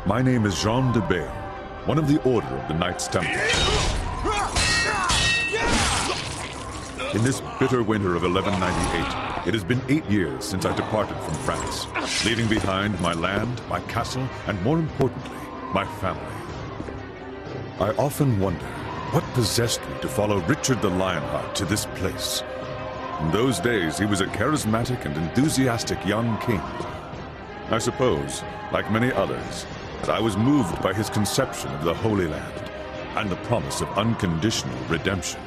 My name is Jean de Bail, one of the Order of the Knights Templar. In this bitter winter of 1198, it has been 8 years since I departed from France, leaving behind my land, my castle, and more importantly, my family. I often wonder what possessed me to follow Richard the Lionheart to this place. In those days, he was a charismatic and enthusiastic young king. I suppose, like many others, that I was moved by his conception of the Holy Land and the promise of unconditional redemption.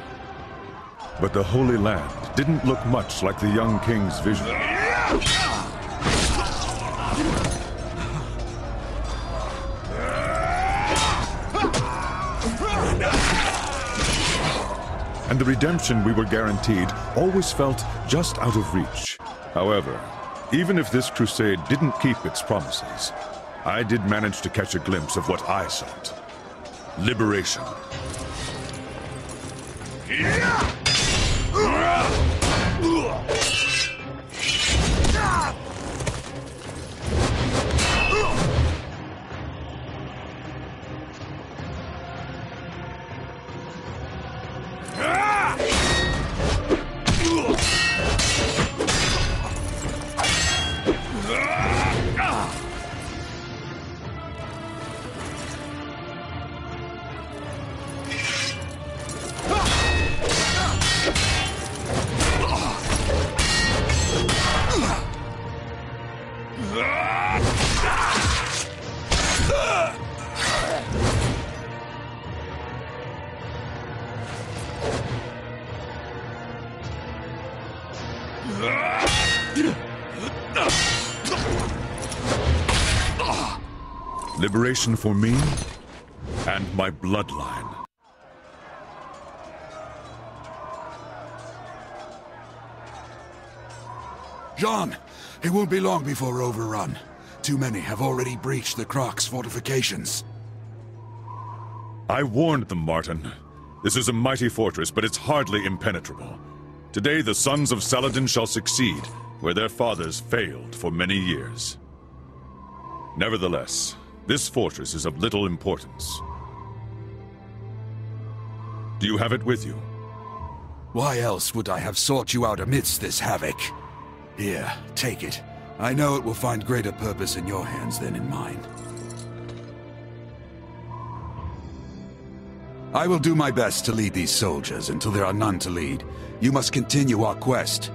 But the Holy Land didn't look much like the young king's vision. And the redemption we were guaranteed always felt just out of reach. However, even if this crusade didn't keep its promises, I did manage to catch a glimpse of what I sought. Liberation. Liberation for me and my bloodline. Jean, it won't be long before we're overrun. Too many have already breached the Croc's fortifications. I warned them, Martin. This is a mighty fortress, but it's hardly impenetrable. Today the sons of Saladin shall succeed, where their fathers failed for many years. Nevertheless, this fortress is of little importance. Do you have it with you? Why else would I have sought you out amidst this havoc? Here, take it. I know it will find greater purpose in your hands than in mine. I will do my best to lead these soldiers until there are none to lead. You must continue our quest.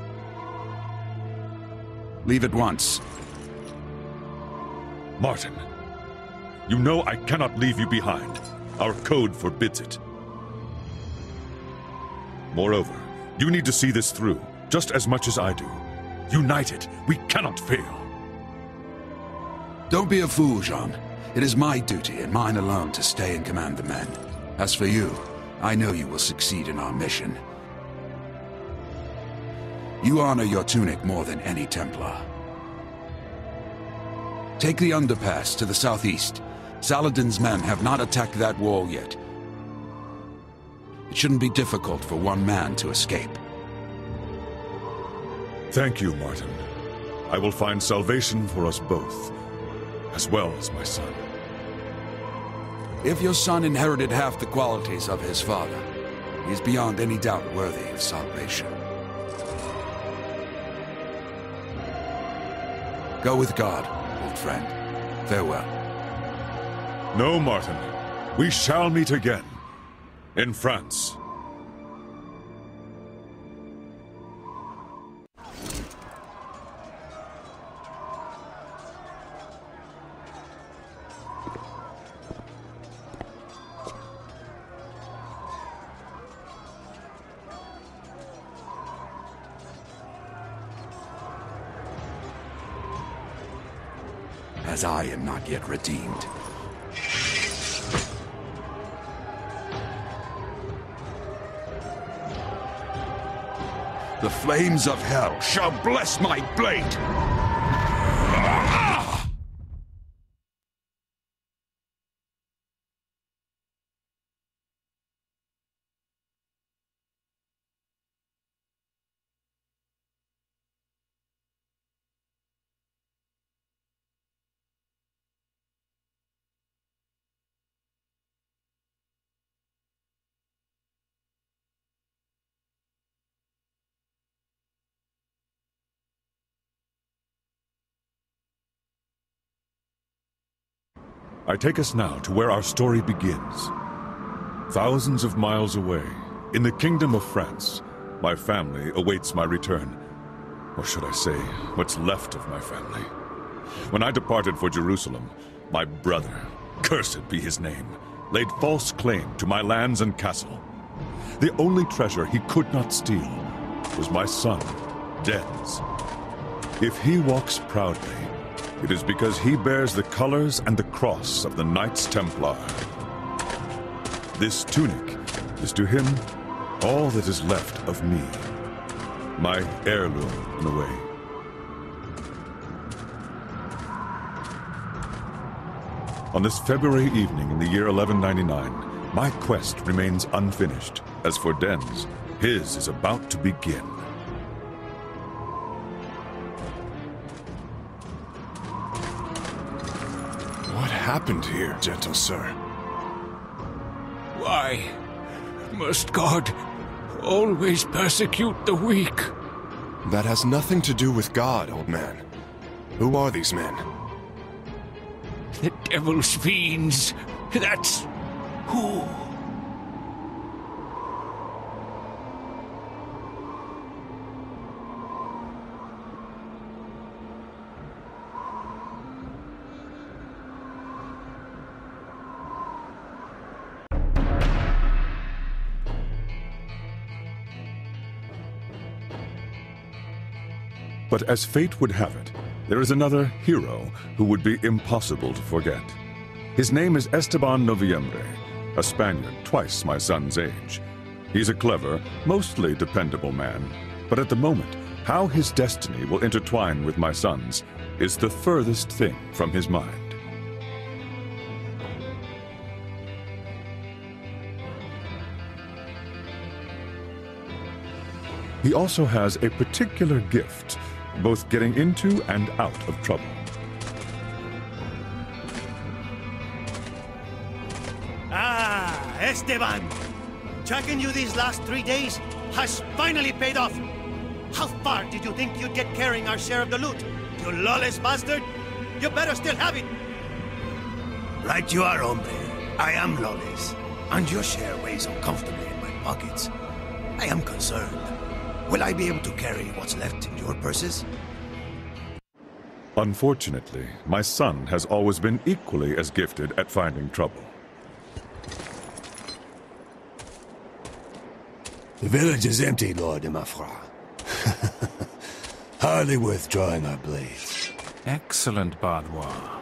Leave at once. Martin, you know I cannot leave you behind. Our code forbids it. Moreover, you need to see this through, just as much as I do. United, we cannot fail. Don't be a fool, Jean. It is my duty and mine alone to stay and command the men. As for you, I know you will succeed in our mission. You honor your tunic more than any Templar. Take the underpass to the southeast. Saladin's men have not attacked that wall yet. It shouldn't be difficult for one man to escape. Thank you, Martin. I will find salvation for us both, as well as my son. If your son inherited half the qualities of his father, he is beyond any doubt worthy of salvation. Go with God, old friend. Farewell. No, Martin. We shall meet again. In France. As I am not yet redeemed. The flames of hell shall bless my blade! I take us now to where our story begins. Thousands of miles away, in the Kingdom of France, my family awaits my return. Or should I say, what's left of my family. When I departed for Jerusalem, my brother, cursed be his name, laid false claim to my lands and castle. The only treasure he could not steal was my son, Dens. If he walks proudly, it is because he bears the colors and the cross of the Knights Templar. This tunic is to him all that is left of me, my heirloom in a way. On this February evening in the year 1199, my quest remains unfinished. As for Dens, his is about to begin. What happened here, gentle sir? Why must God always persecute the weak? That has nothing to do with God, old man. Who are these men? The devil's fiends. That's who. But as fate would have it, there is another hero who would be impossible to forget. His name is Esteban Noviembre, a Spaniard twice my son's age. He's a clever, mostly dependable man, but at the moment, how his destiny will intertwine with my son's is the furthest thing from his mind. He also has a particular gift, both getting into and out of trouble. Ah, Esteban! Tracking you these last 3 days has finally paid off. How far did you think you'd get carrying our share of the loot? You lawless bastard! You better still have it! Right you are, hombre. I am lawless. And your share weighs uncomfortably in my pockets. I am concerned. Will I be able to carry what's left in your purses? Unfortunately, my son has always been equally as gifted at finding trouble. The village is empty, Lord de Mafra. Hardly worth drawing our blades. Excellent, Bardwa.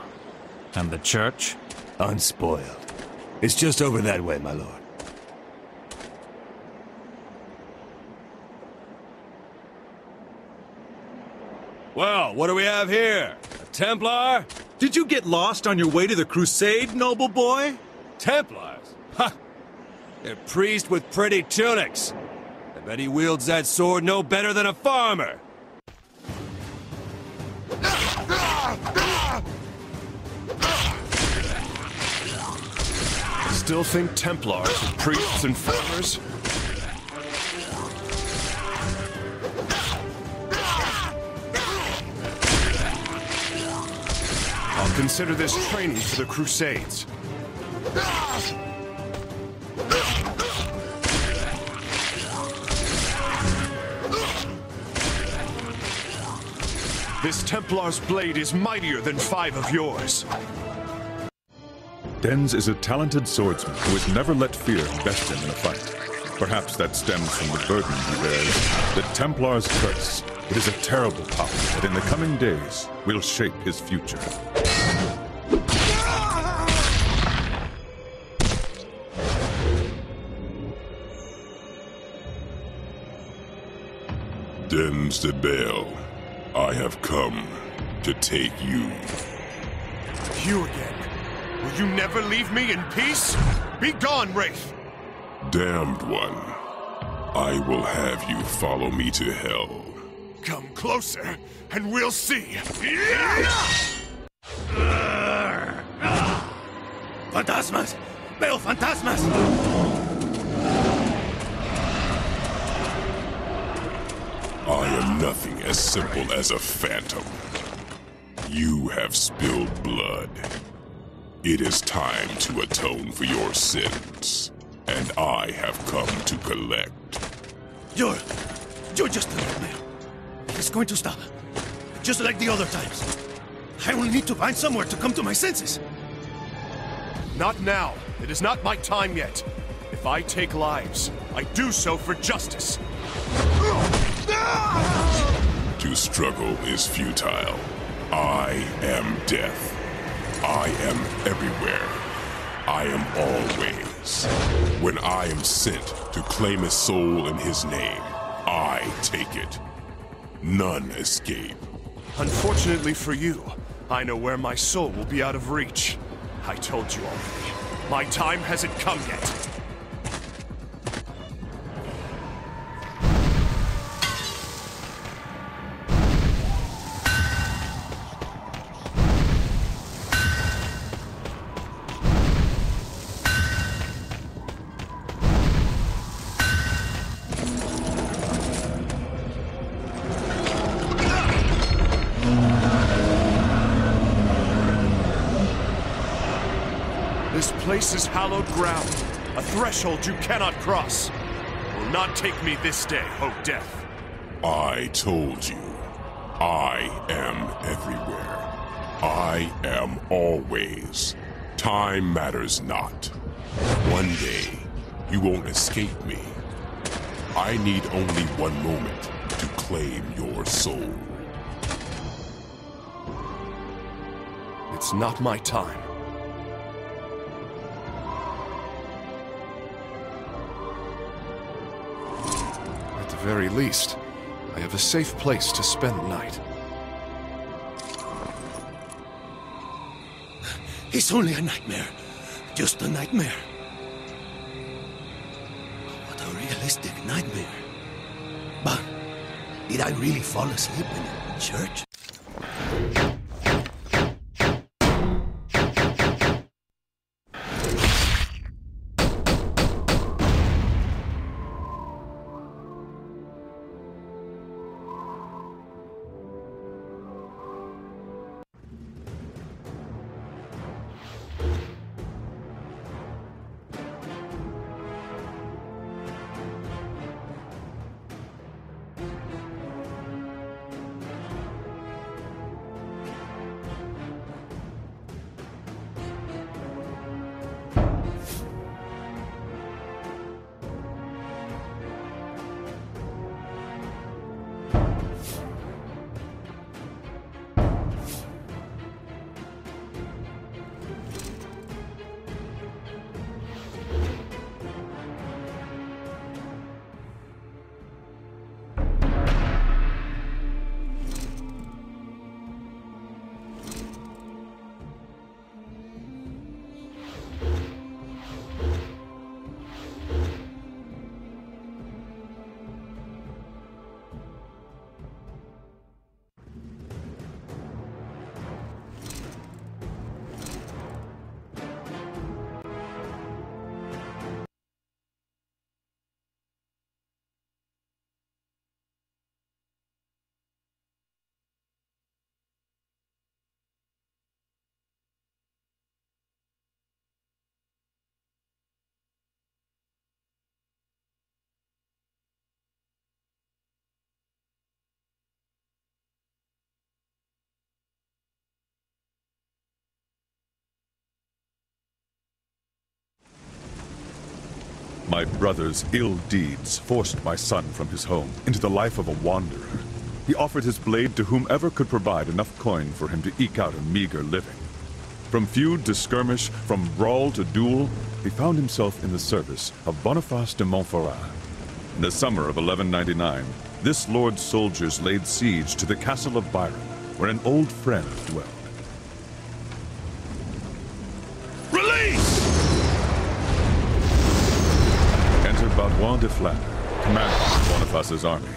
And the church? Unspoiled. It's just over that way, my lord. Well, what do we have here? A Templar? Did you get lost on your way to the Crusade, noble boy? Templars? Ha! A priest with pretty tunics. I bet he wields that sword no better than a farmer. Still think Templars are priests and farmers? I'll consider this training for the Crusades. This Templar's blade is mightier than 5 of yours. Dens is a talented swordsman who has never let fear best him in a fight. Perhaps that stems from the burden he bears, the Templar's curse. It is a terrible power that in the coming days will shape his future. Dens de Bell, I have come to take you. You again? Will you never leave me in peace? Be gone, Wraith! Damned one, I will have you follow me to hell. Come closer, and we'll see. Fantasmas! Veo fantasmas! I am nothing as simple as a phantom. You have spilled blood. It is time to atone for your sins, and I have come to collect. You're just a nightmare. It's going to stop, just like the other times. I only need to find somewhere to come to my senses. Not now. It is not my time yet. If I take lives, I do so for justice. To struggle is futile. I am death. I am everywhere. I am always. When I am sent to claim a soul in his name, I take it. None escape. Unfortunately for you, I know where my soul will be out of reach. I told you already. My time hasn't come yet. This place is hallowed ground, a threshold you cannot cross. Will not take me this day, O Death. I told you. I am everywhere. I am always. Time matters not. One day, you won't escape me. I need only one moment to claim your soul. It's not my time. At the very least, I have a safe place to spend the night. It's only a nightmare. Just a nightmare. What a realistic nightmare. But did I really fall asleep in church? My brother's ill deeds forced my son from his home into the life of a wanderer. He offered his blade to whomever could provide enough coin for him to eke out a meager living. From feud to skirmish, from brawl to duel, he found himself in the service of Boniface de Montferrat. In the summer of 1199, this lord's soldiers laid siege to the castle of Byron, where an old friend dwelled. Baudoin de Flandre, commander of Boniface's army.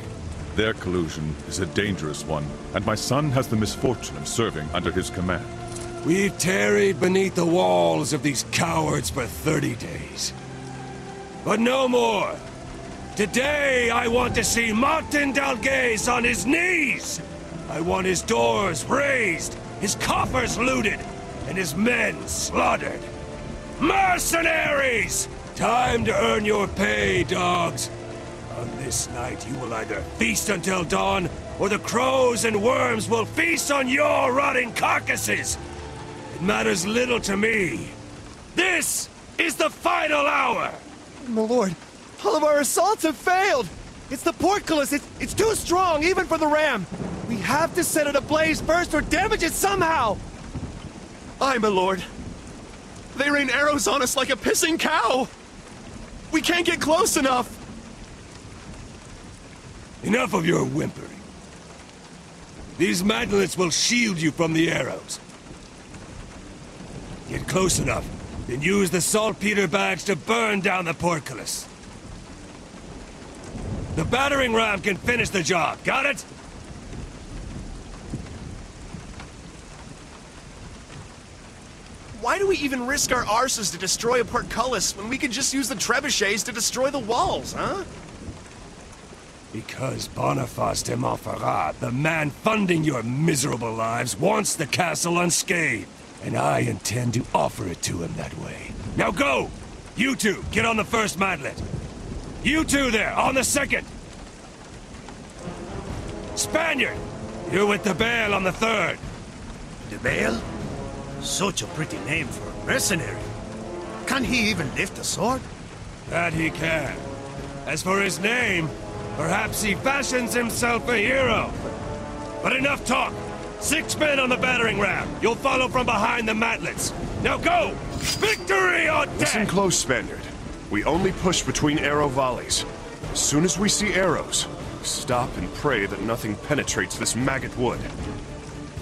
Their collusion is a dangerous one, and my son has the misfortune of serving under his command. We've tarried beneath the walls of these cowards for 30 days. But no more! Today I want to see Martin d'Algaze on his knees! I want his doors razed, his coffers looted, and his men slaughtered. Mercenaries! Time to earn your pay, dogs. On this night, you will either feast until dawn, or the crows and worms will feast on your rotting carcasses. It matters little to me. This is the final hour! My lord, all of our assaults have failed! It's the portcullis! It's too strong, even for the ram! We have to set it ablaze first or damage it somehow! Aye, my lord. They rain arrows on us like a pissing cow! We can't get close enough! Enough of your whimpering. These mantlets will shield you from the arrows. Get close enough, then use the saltpeter bags to burn down the portcullis. The battering ram can finish the job, got it? Why do we even risk our arses to destroy a portcullis when we could just use the trebuchets to destroy the walls, huh? Because Boniface de Montferrat, the man funding your miserable lives, wants the castle unscathed. And I intend to offer it to him that way. Now go! You two, get on the first mantlet. You two there, on the second. Spaniard, you're with the Bale on the third. The Bale? Such a pretty name for a mercenary. Can he even lift a sword? That he can. As for his name, perhaps he fashions himself a hero. But enough talk. 6 men on the battering ram. You'll follow from behind the mantlets. Now go! Victory on deck! Listen close, Spaniard. We only push between arrow volleys. As soon as we see arrows, stop and pray that nothing penetrates this maggot wood.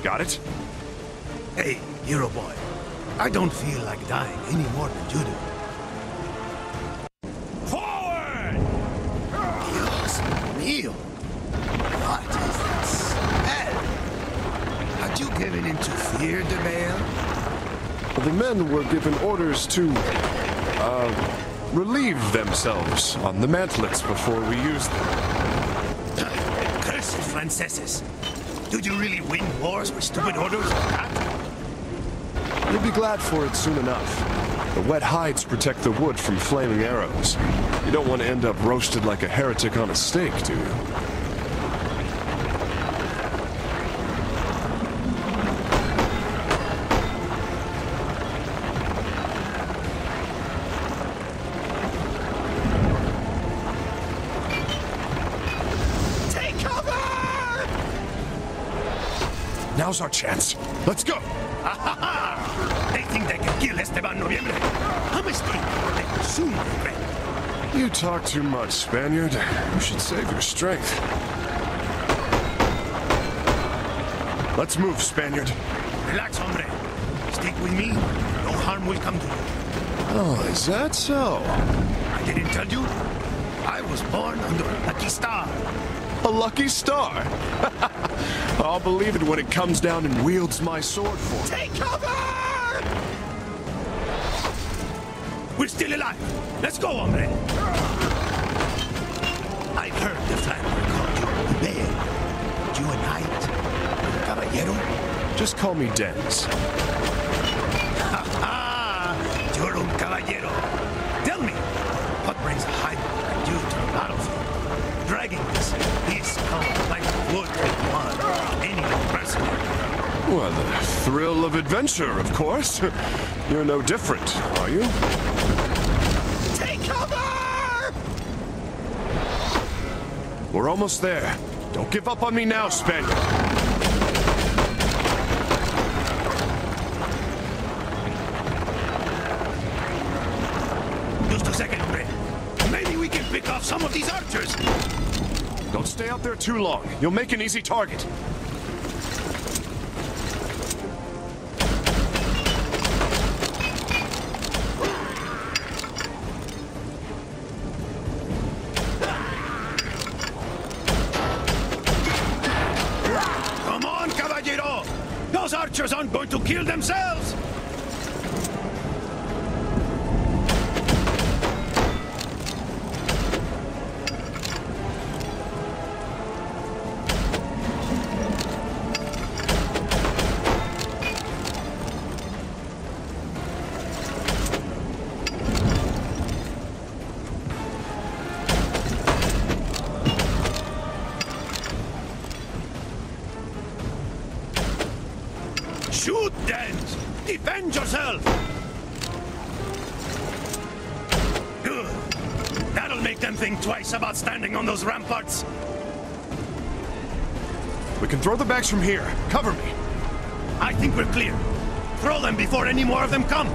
Got it? Hey, hero boy. I don't feel like dying any more than you do. Forward! Dios mío! What is that smell? Had you given into fear, De Bale? The men were given orders to, relieve themselves on the mantlets before we use them. Cursed Franceses! Did you really win wars with stupid orders like that? You'll be glad for it soon enough. The wet hides protect the wood from flaming arrows. You don't want to end up roasted like a heretic on a stake, do you? Take cover! Now's our chance. Let's go! They think they can kill Esteban Noviembre. A mistake they will soon regret. You talk too much, Spaniard. You should save your strength. Let's move, Spaniard. Relax, hombre. Stick with me. No harm will come to you. Oh, is that so? I didn't tell you? I was born under a lucky star. A lucky star? I'll believe it when it comes down and wields my sword for me. Take cover! We're still alive. Let's go, hombre. I've heard the Flanders called you the Bale. But you a knight? A caballero? Just call me Denz. Ha ha! You're un caballero. Tell me, what brings a highway like you to the battlefield? Dragging this like wood and mud, any mercenary. Well, the thrill of adventure, of course. You're no different, are you? Take cover! We're almost there. Don't give up on me now, Spaniard. Just a second, hombre. Maybe we can pick off some of these archers. Don't stay out there too long. You'll make an easy target. Come on, caballero! Those archers aren't going to kill themselves! Shoot, then! Defend yourself! Good. That'll make them think twice about standing on those ramparts. We can throw the bags from here. Cover me. I think we're clear. Throw them before any more of them come.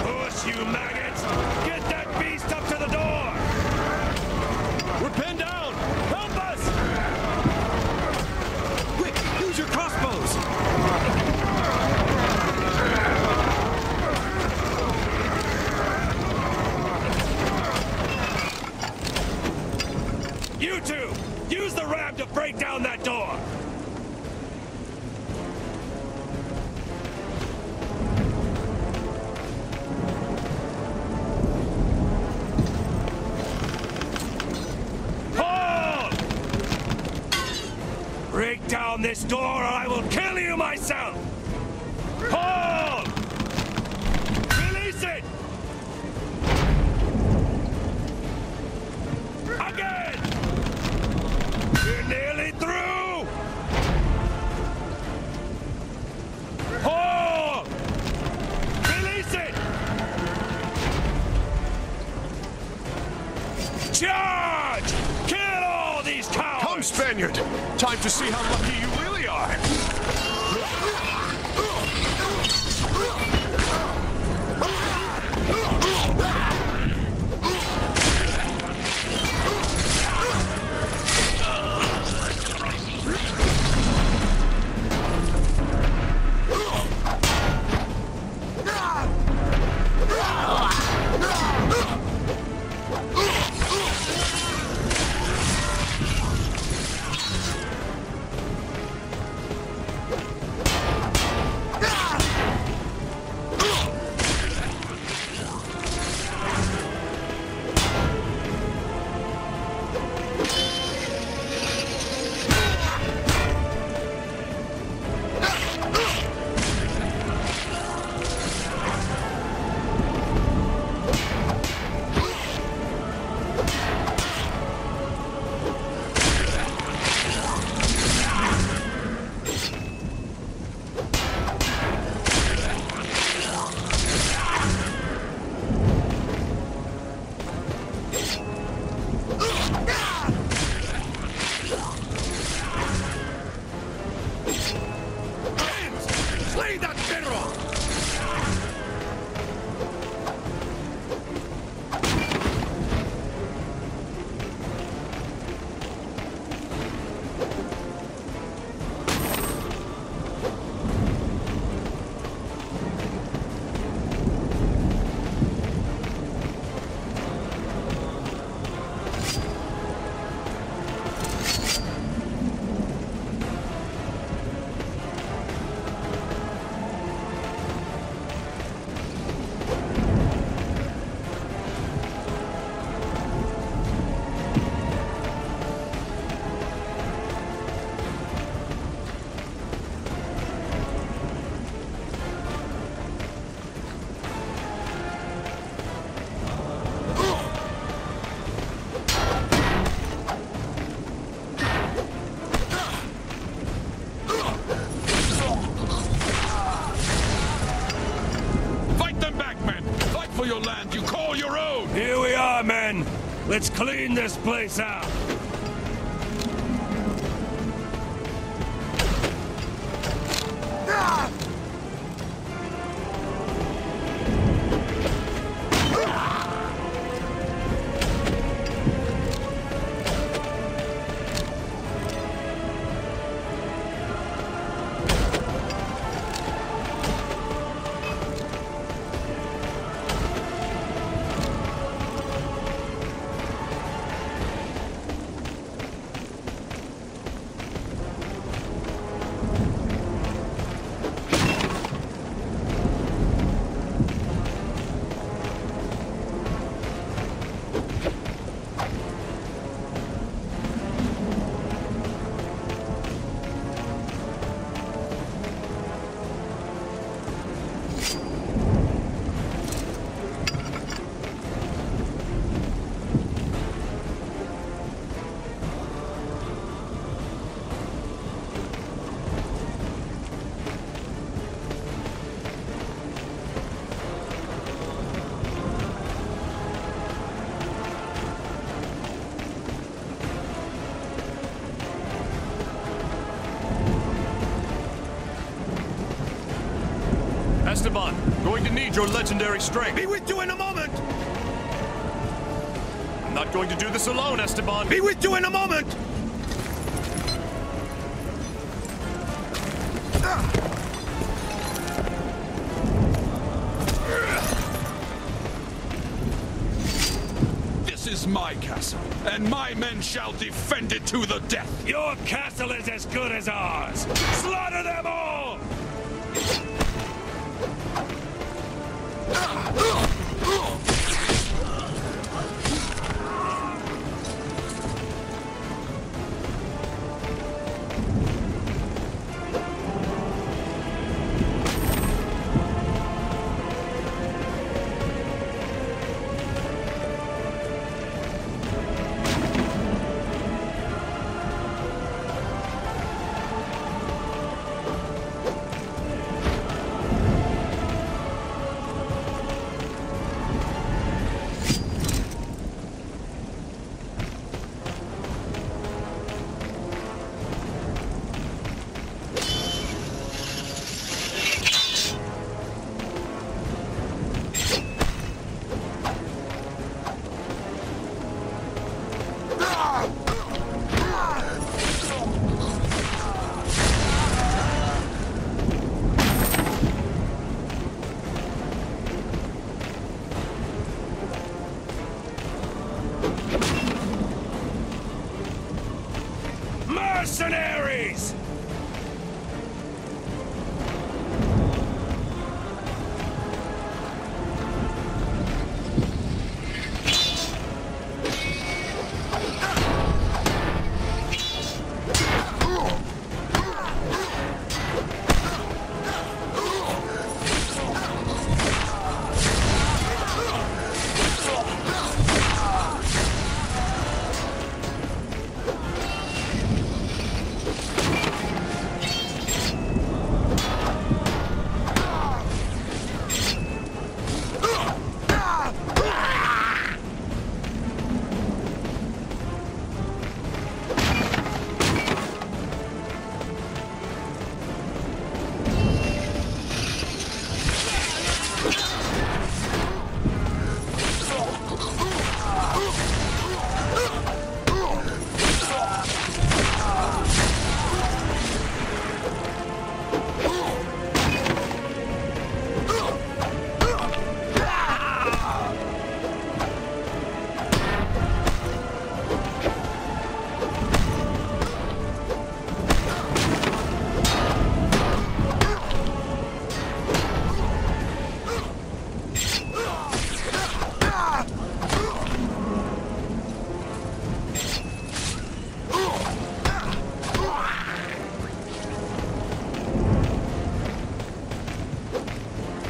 Push, you maggots! Get that beast up to the door! We're pinned down! Help us! Quick, use your crossbows! You two! Use the ram to break down that door! Hold! Break down this door or I will kill you myself! Hold! Release it! Again! You're nearly through! Hold! Release it! Charge! Kill all these cowards! Come, Spaniard! Time to see how lucky you really are! Slay that bedrock! For your land you call your own! Here we are, men! Let's clean this place out! Esteban, going to need your legendary strength. Be with you in a moment! I'm not going to do this alone, Esteban. Be with you in a moment! This is my castle, and my men shall defend it to the death. Your castle is as good as ours! Slaughter them all! Mercenaries!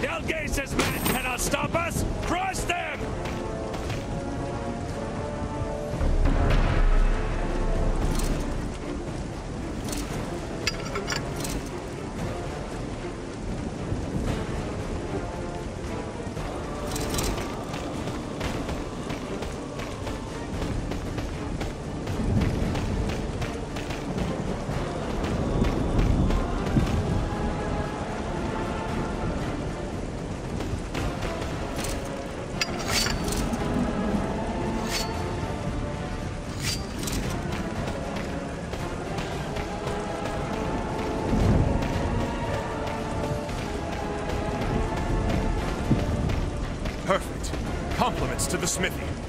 Delgace's men cannot stop us! Crush them! Perfect. Compliments to the smithy.